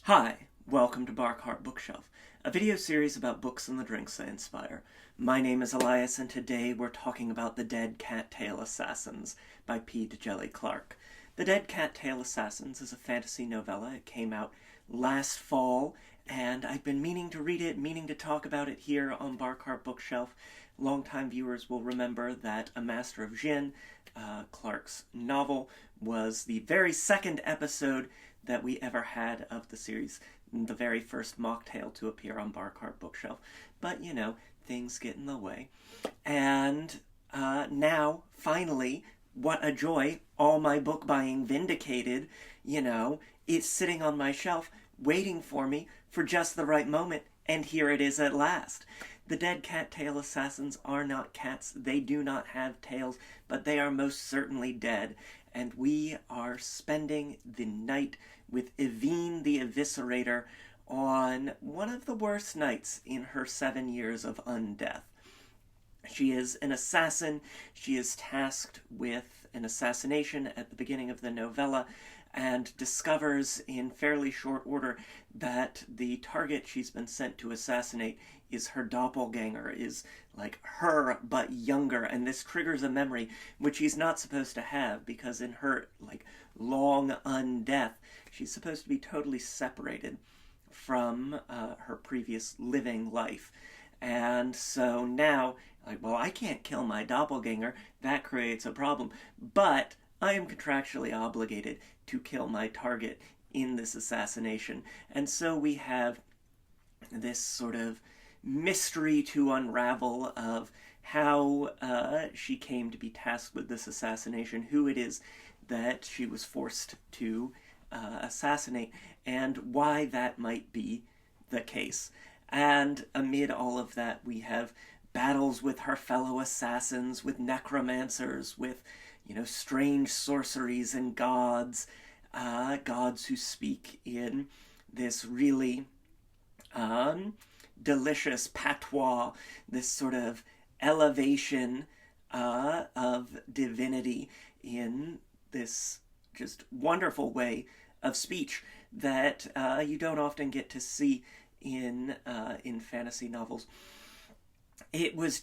Hi, welcome to Bark Bookshelf, a video series about books and the drinks they inspire. My name is Elias, and today we're talking about The Dead Cattail Assassins by Djèlí Clark. The Dead Cattail Assassins is a fantasy novella. It came out last fall, and I've been meaning to read it, meaning to talk about it here on Bark Bookshelf. Longtime viewers will remember that A Master of Djinn, Clark's novel, was the very second episode that we ever had of the series, the very first mocktail to appear on Bark Bookshelf. But, you know, things get in the way. And now, finally, what a joy, all my book buying vindicated, it's sitting on my shelf, waiting for me for just the right moment, and here it is at last. The Dead Cattail Assassins are not cats. They do not have tails, but they are most certainly dead. And we are spending the night with Evine the Eviscerator on one of the worst nights in her 7 years of undeath. She is an assassin. She is tasked with an assassination at the beginning of the novella and discovers in fairly short order that the target she's been sent to assassinate is her doppelganger, is like her but younger, and this triggers a memory which she's not supposed to have, because in her long undeath she's supposed to be totally separated from her previous living life. And so now, I can't kill my doppelganger, that creates a problem, but I am contractually obligated to kill my target in this assassination. And so we have this sort of mystery to unravel of how she came to be tasked with this assassination, who it is that she was forced to assassinate, and why that might be the case. And amid all of that, we have battles with her fellow assassins, with necromancers, with strange sorceries and gods who speak in this really delicious patois, this sort of elevation of divinity in this just wonderful way of speech that you don't often get to see in fantasy novels. It was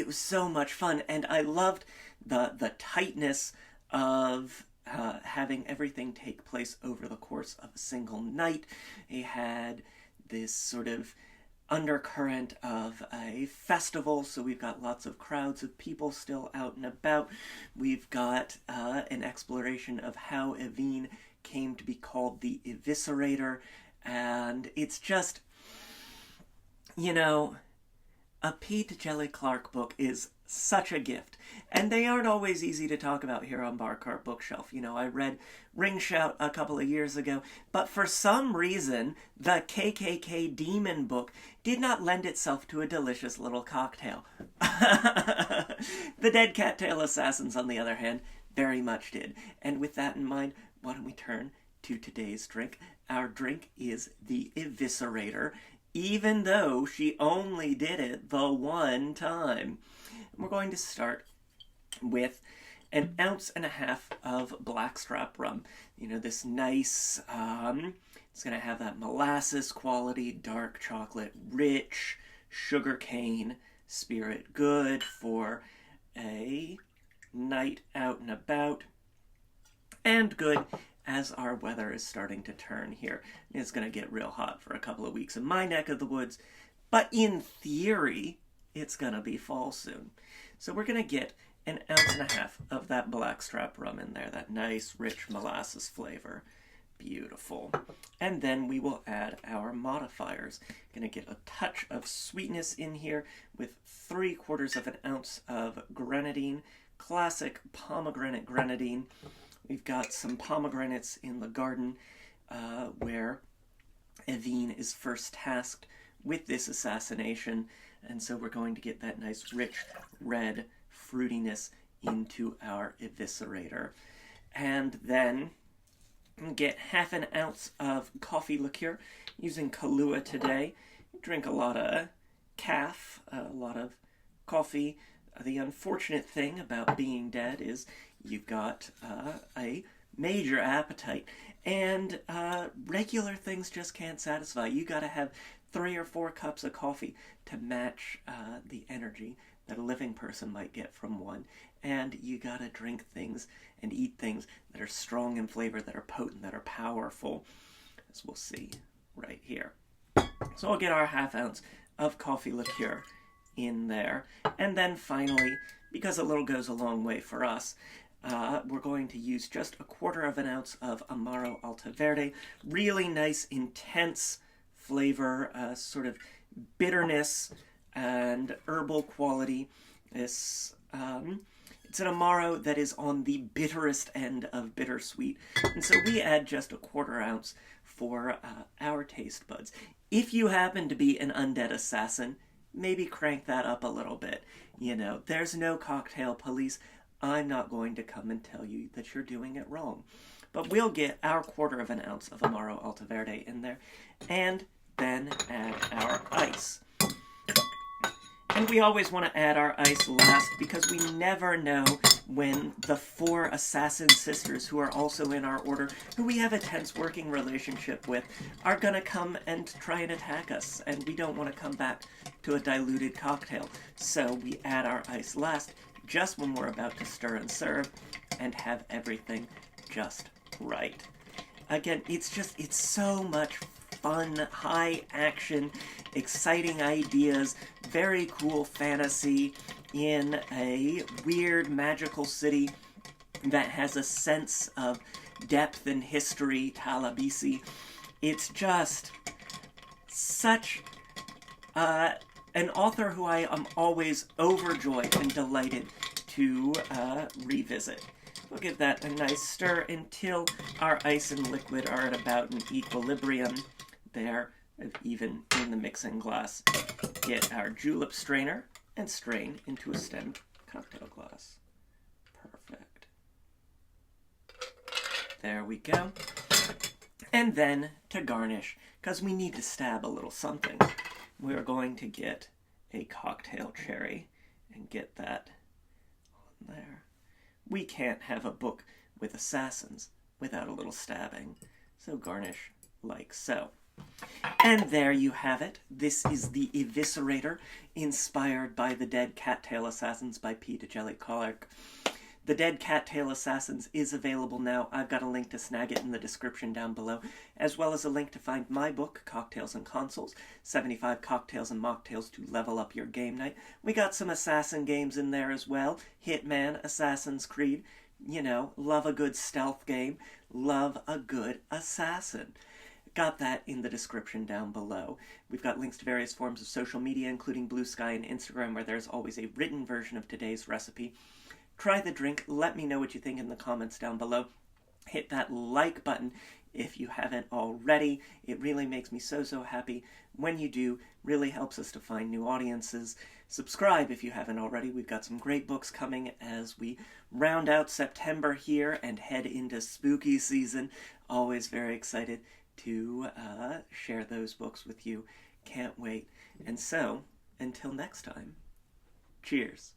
so much fun, and I loved the tightness of having everything take place over the course of a single night. It had this sort of undercurrent of a festival, so we've got lots of crowds of people still out and about. We've got an exploration of how Evine came to be called the Eviscerator, and it's just, a Djèlí Clark book is such a gift. And they aren't always easy to talk about here on Bark Bookshelf. I read Ring Shout a couple of years ago, but for some reason, the KKK Demon book did not lend itself to a delicious little cocktail. The Dead Cattail Assassins, on the other hand, very much did. And with that in mind, why don't we turn to today's drink? Our drink is the Eviscerator, even though she only did it the one time. We're going to start with 1.5 ounces of blackstrap rum. This nice, it's going to have that molasses quality, dark chocolate, rich sugarcane spirit, good for a night out and about, and good as our weather is starting to turn here. It's going to get real hot for a couple of weeks in my neck of the woods, but in theory, it's going to be fall soon. So we're going to get 1.5 ounces of that blackstrap rum in there, that nice, rich molasses flavor. Beautiful. And then we will add our modifiers. Going to get a touch of sweetness in here with 3/4 ounce of grenadine, classic pomegranate grenadine. We've got some pomegranates in the garden where Evine is first tasked with this assassination, and so we're going to get that nice rich red fruitiness into our Eviscerator. And then get 1/2 ounce of coffee liqueur, using Kahlua today. Drink a lot of calf, a lot of coffee. The unfortunate thing about being dead is you've got a major appetite. And regular things just can't satisfy. You gotta have 3 or 4 cups of coffee to match the energy that a living person might get from one. And you gotta drink things and eat things that are strong in flavor, that are potent, that are powerful, as we'll see right here. So I'll get our ½ ounce of coffee liqueur in there. And then finally, because a little goes a long way for us, we're going to use just 1/4 ounce of Amaro Alta Verde. Really nice, intense flavor, sort of bitterness and herbal quality. It's an Amaro that is on the bitterest end of bittersweet. And so we add just 1/4 ounce for our taste buds. If you happen to be an undead assassin, maybe crank that up a little bit. You know, there's no cocktail police. I'm not going to come and tell you that you're doing it wrong. But we'll get our 1/4 ounce of Amaro Alta Verde in there, and then add our ice. And we always want to add our ice last because we never know when the 4 assassin sisters who are also in our order, who we have a tense working relationship with, are going to come and try and attack us. And we don't want to come back to a diluted cocktail. So we add our ice last, just when we're about to stir and serve, and have everything just right. Again, it's so much fun, high action, exciting ideas, very cool fantasy in a weird magical city that has a sense of depth and history, Talabisi. It's just such an author who I am always overjoyed and delighted to revisit. We'll give that a nice stir until our ice and liquid are at about an equilibrium there, even in the mixing glass. Get our julep strainer and strain into a stemmed cocktail glass. Perfect. There we go. And then to garnish, because we need to stab a little something, we're going to get a cocktail cherry and get that on there. We can't have a book with assassins without a little stabbing, so garnish like so. And there you have it. This is the Eviscerator, inspired by The Dead Cattail Assassins by P. Djèlí Clark. The Dead Cattail Assassins is available now. I've got a link to snag it in the description down below, as well as a link to find my book, Cocktails and Consoles, 75 Cocktails and Mocktails to Level Up Your Game Night. We got some assassin games in there as well. Hitman, Assassin's Creed. You know, love a good stealth game. Love a good assassin. Got that in the description down below. We've got links to various forms of social media, including Blue Sky and Instagram, where there's always a written version of today's recipe. Try the drink. Let me know what you think in the comments down below. Hit that like button if you haven't already. It really makes me so happy when you do. Really helps us to find new audiences. Subscribe if you haven't already. We've got some great books coming as we round out September here and head into spooky season. Always very excited to share those books with you. Can't wait. And so, until next time, cheers.